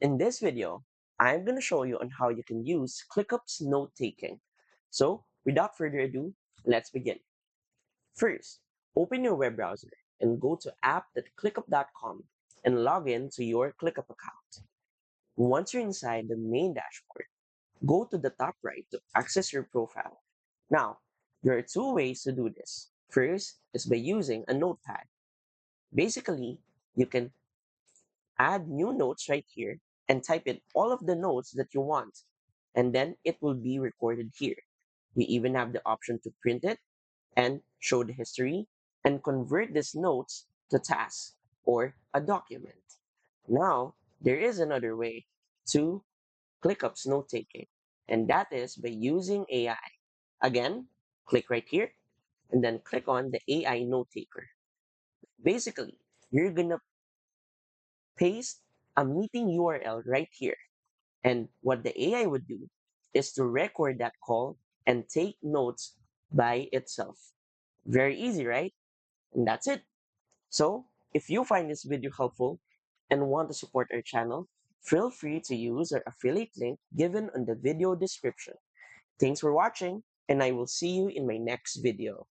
In this video, I'm going to show you on how you can use ClickUp's note-taking. So, without further ado, let's begin. First, open your web browser and go to app.clickup.com and log in to your ClickUp account. Once you're inside the main dashboard, go to the top right to access your profile. Now, there are two ways to do this. First is by using a notepad. Basically, you can add new notes right here and type in all of the notes that you want, and then it will be recorded here. You even have the option to print it and show the history and convert these notes to tasks or a document. Now, there is another way to ClickUp's note taking, and that is by using AI. Again, click right here and then click on the AI note taker. Basically, you're gonna paste a meeting URL right here. And what the AI would do is to record that call and take notes by itself. Very easy, right? And that's it. So, if you find this video helpful and want to support our channel, feel free to use our affiliate link given on the video description. Thanks for watching, and I will see you in my next video.